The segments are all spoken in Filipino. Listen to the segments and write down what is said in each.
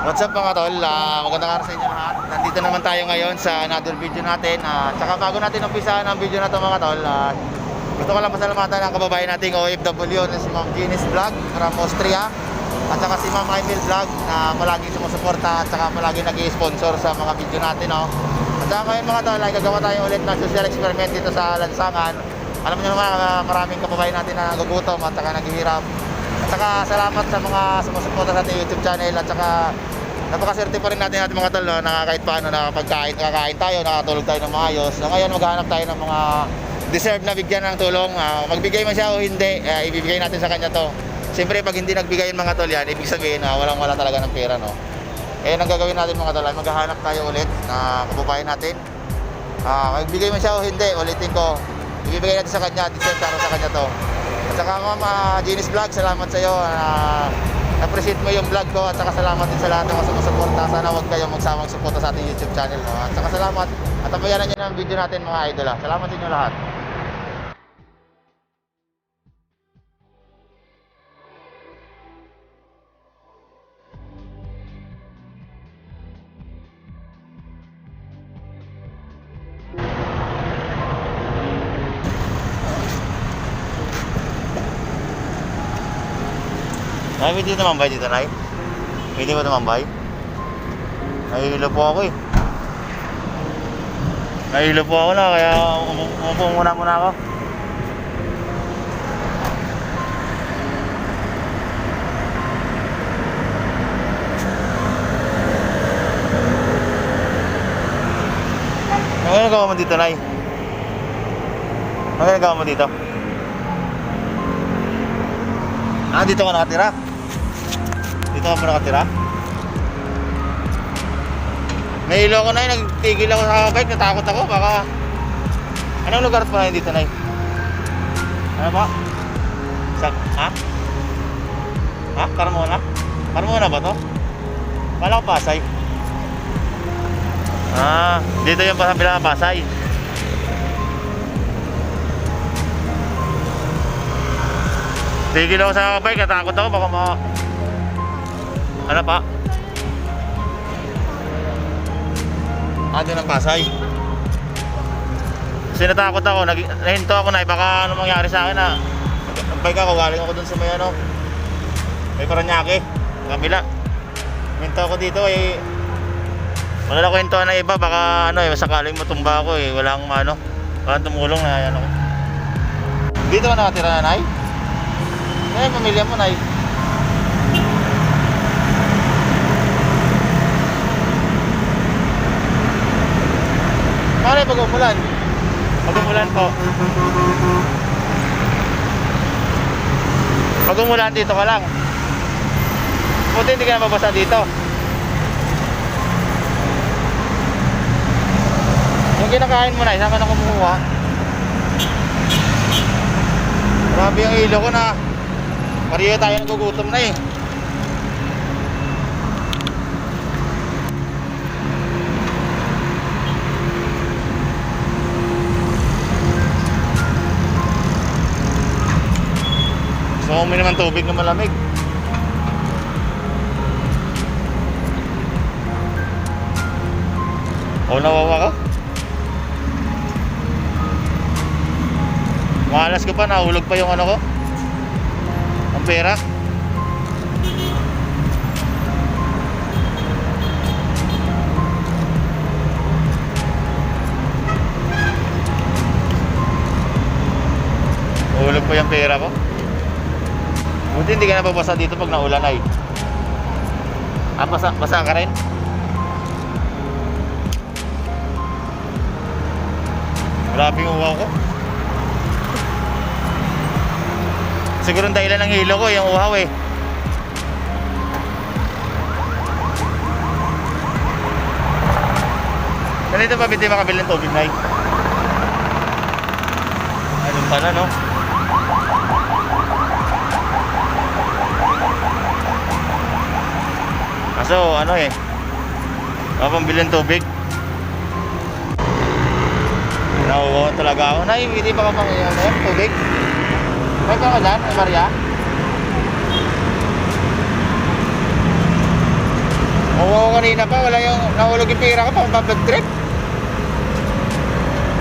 What's up mga tol? Magandang araw sa inyo lahat. Nandito naman tayo ngayon sa another video natin. Tsaka bago natin umpisa ang video na to mga tol, gusto ko lang pasalamatan ang kababayan nating OFW na si Ma'am Jenis Vlog from Austria. At saka si Ma'am Emil Vlog na palagi sumusuporta at saka palagi nag-i-sponsor sa mga video natin. At saka ngayon mga tol, ay gagawa tayo ulit ng social experiment dito sa Lansangan. Alam niyo naman, maraming kababayan natin na nagugutom at saka naghihirap. At saka salamat sa mga sumusuporta sa ating YouTube channel. At saka napakaswerte pa rin natin mga tol, na kahit paano kakain tayo, nakatulog tayo ng maayos. So ngayon maghahanap tayo ng mga deserve na bigyan ng tulong. Magbigay man siya o hindi, ibibigay natin sa kanya to. Siyempre pag hindi nagbigay yung mga tol yan, ibig sabihin na wala talaga ng pera, no? Kaya ang gagawin natin mga tol ay maghahanap tayo ulit na kababayan natin. Magbigay man siya o hindi, ulitin ko, ibibigay natin sa kanya, deserve para sa kanya to. At saka Ma'am Jenis Vlog, salamat sa iyo. Appreciate mo yung vlog ko at saka salamat din sa lahat ng mga sumusuporta. Sana huwag kayong magsawang suporta sa ating YouTube channel, no? At saka salamat at abayanan nyo ng video natin mga idol. Salamat sa inyo lahat. Nay, pwede tumambay dito, Nay? Pwede ba tumambay? Nahihilo po ako eh. Nahihilo po ako na, kaya umupo muna ako. Ano ginagawa mo dito, Nay? Ano ginagawa mo dito? Dito ka nakatira? Dito ka pa nakatira? Nahilo ako, Nay, nagtigil ako sa bike, natakot ako, baka... Anong lugar pa dito, Nay? Ano ba? Carmona? Carmona ba to? Kala ko Pasay. Dito yung bilang Pasay. Tigil ako sa bike, natakot ako, baka ano pa? Doon ang Pasay. Kasi natakot ako, nahinto ako na, baka ano mangyari sa akin na nagbike ako, galing ako dun sa may Paranaque, kabila. Nahinto ako dito wala kwento na iba, baka sakaling matumba ako walang tumulong na ako. Dito ka nakatira na, Nay? Kaya pamilya mo, Nay? Paano yung pag-umulan? Pag-umulan po. Pag-umulan dito ka lang. Buti hindi ka nababasa dito. Yung kinakain mo, Nay, saan ka na kumukuha? Grabe yung ilo ko na. Pariyo tayo nagugutom na eh. So uminom ng tubig na malamig. Nawawa ka? Malas ko pa, nahulog pa yung ko, ang pera. Nahulog pa yung pera ko. Buti hindi ka nababasa dito pag naulan, Ay. Basa ka rin? Grabe yung uhaw ko. Siguro ang dahilan ng hilo ko, yung uhaw eh. Ganito pa, hindi makabili ng tubig, Nay. Ayun pala, no? Kaso, pambili ng tubig. Nauuhaw talaga ako. Nay, hindi pa ka tubig? May ka dyan, Maria? Oo, kanina pa, wala yung nahulog yung pira ko pang bad trip.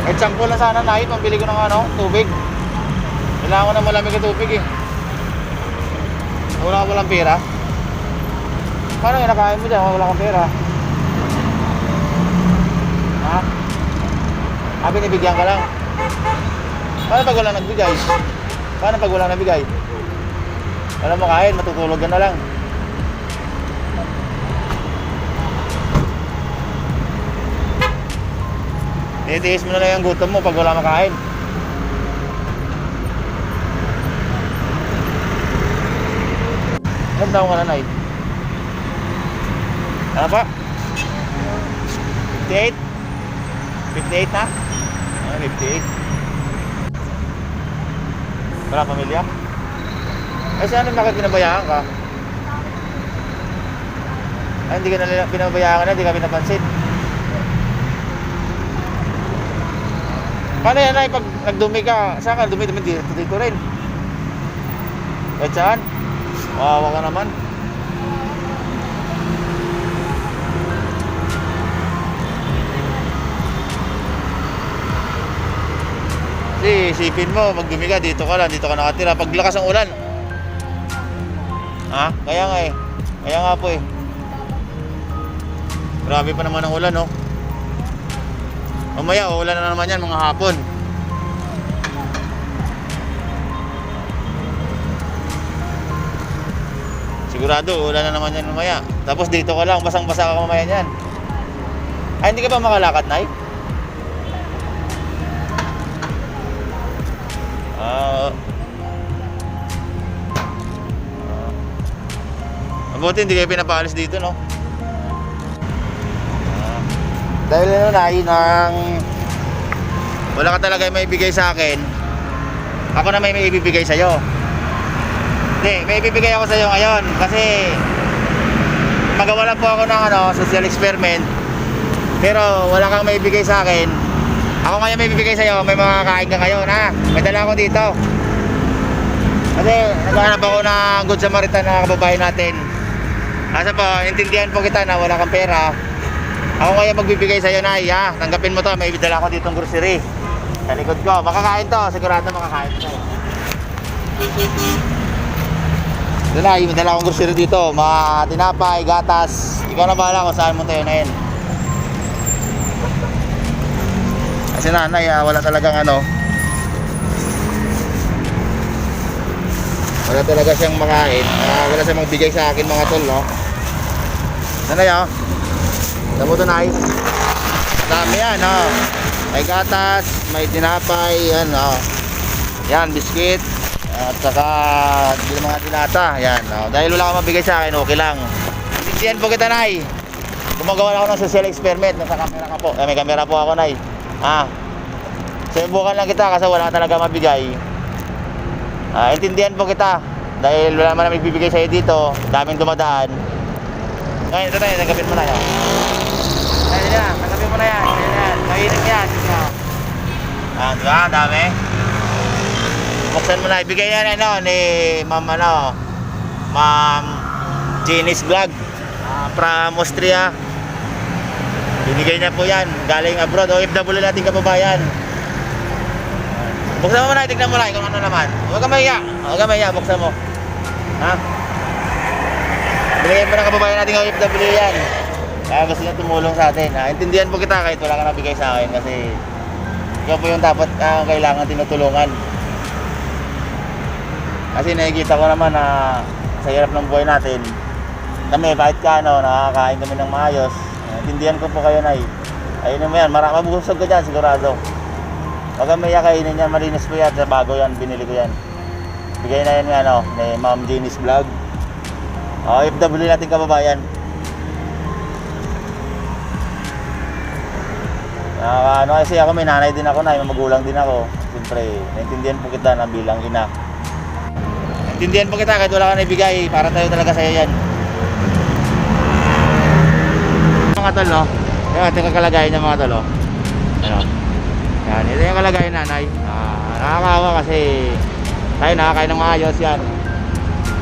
Kahit sample na sana na pambili ko ng ano, tubig. Kailangan ko na malamig na tubig eh. Wala ka walang pera. Paano yung nakain mo dyan? Wala kang pera. Ha? Binibigyan ka lang. Paano pag wala nagbigay? Paano pag wala nagbigay? Wala mo kain, matutulog ka na lang. Titiis mo na lang yung gutom mo pag wala makain. Ilang taong ka na, Nay? Ano pa? 58? 58 na? 58. Wala pamilya? Ay, saan bakit pinabayaan ka? Ay, hindi ka na pinabayaan ka na, hindi ka pinapansin. Paano yan, Nay? Pag nagdumi ka, saan ka? Dumi dito rin. Kahit saan? Wawa ka naman. Kasi isipin mo, magdumi ka, dito ka lang, dito ka nakatira. Pag lakas ang ulan. Ha? Kaya nga eh. Kaya nga po eh. Grabe pa naman ang ulan, no? Mamaya, uulan na naman yan mga hapon. Sigurado, uulan na naman yan mamaya. Tapos dito ka lang, basang-basa ka mamaya yan. Ay, hindi ka ba makalakad, Nay? Mabuti hindi kayo pinapaalis dito, no? Dahil ano, Nay, nang wala ka talaga may ibigay sa akin, ako na may ibibigay sa'yo. Hindi, may ibibigay ako sa'yo ngayon kasi magawa lang po ako ng ano, social experiment. Pero wala kang may ibigay sa akin. Ako ngayon may ibibigay sa'yo, may mga kain ka ngayon, ha? May dala ako dito. Kasi naghahanap ako ng Good Samaritan na kababayan natin. Asa po, intindihan po kita na wala kang pera. Ako ngayon magbibigay sa'yo, Nay, ha? Tanggapin mo to, may dala ako ditong grocery sa likod ko. Makakain to, sigurado makakain to. Ito, Nay, may dala akong grocery dito. Mga tinapay, gatas. Ikaw na bahala kung saan mo tayo na yun. Kasi nanay, wala talagang ano, wala talaga siyang makain. Wala siyang magbigay sa akin, mga tol, no? Nanay, oh. Alam mo ito, Nay? Dami yan, oh. May gatas, may tinapay, yan, oh. Yan, biscuit. At saka mga dilata, yan, oh. Dahil wala kang mabigay sa akin, okay lang. Intindihan po kita, Nay. Gumagawa ako ng social experiment. Nasa camera ka po. May camera po ako, Nay. Subukan lang kita kasi wala talaga mabigay. Intindihan po kita. Dahil wala naman nagbibigay sa'yo dito. Daming dumadaan. Ngayon, ito tayo, tanggapin mo na yan. Ayan yan, tanggapin mo na yan. Ayan yan, kainin yan. Diba, dami. Buksan mo na, ibigay yan ano, ni Ma'am Ma'am Jeannie's Vlog, from Austria. Binigay niya po yan, galing abroad, OFW natin kababayan. Buksan mo na, tignan mo na kung ano naman. Huwag ka mahiya, buksan mo. Ha? Binigay mo ng kababayan natin OFW yan. Kaya gusto niya tumulong sa atin. Intindihan po kita kahit wala ka nabigay sa akin kasi ikaw po yung dapat kailangan tinutulungan. Kasi nakikita ko naman na sa hirap ng buhay natin, kami kahit kano, nakakain kami ng maayos. Intindihan ko po kayo, Nay. Ayun mo yan, mabusog ka dyan sigurado. Huwag kang maya kainin yan, malinis po yan, sa bago yan, binili ko yan. Bigay na yan ni Ma'am Jeannie's Vlog. OFW natin kababayan. Kasi ako may nanay din ako, may magulang din ako. Siyempre, naintindihan po kita na bilang ina. Naintindihan po kita kahit wala ka naibigay, para tayo talaga sa'yo yan. Mga tol, no? Yung ating kalagayan niya, mga tol, no? Ano? Yan, ito yung kalagayan, nanay. Nakakawa kasi tayo nakakain ng maayos yan.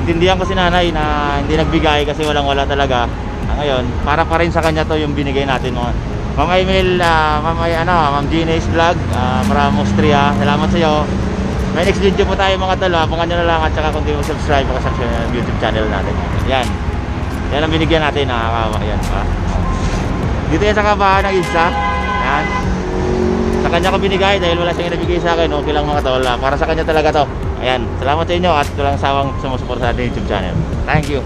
Intindihan ko si nanay na hindi nagbigay kasi walang-wala talaga. Ngayon, para pa rin sa kanya to yung binigay natin mga Ma'am Emil, Ma'am Gina's Vlog, from Austria. Salamat sa iyo. May next video po tayo mga tol. Abangan nyo na lang at saka kung di mo subscribe sa YouTube channel natin. Yan. Yan ang binigyan natin. Nakakawa. Yan. Dito yan sa kabahan ng isa. Yan. Sa kanya ko binigay dahil wala siyang nabigay sa akin. Okay lang mga tol. Para sa kanya talaga to. Ayan. Salamat sa inyo at walang sawang sumusuporta sa ating YouTube channel. Thank you.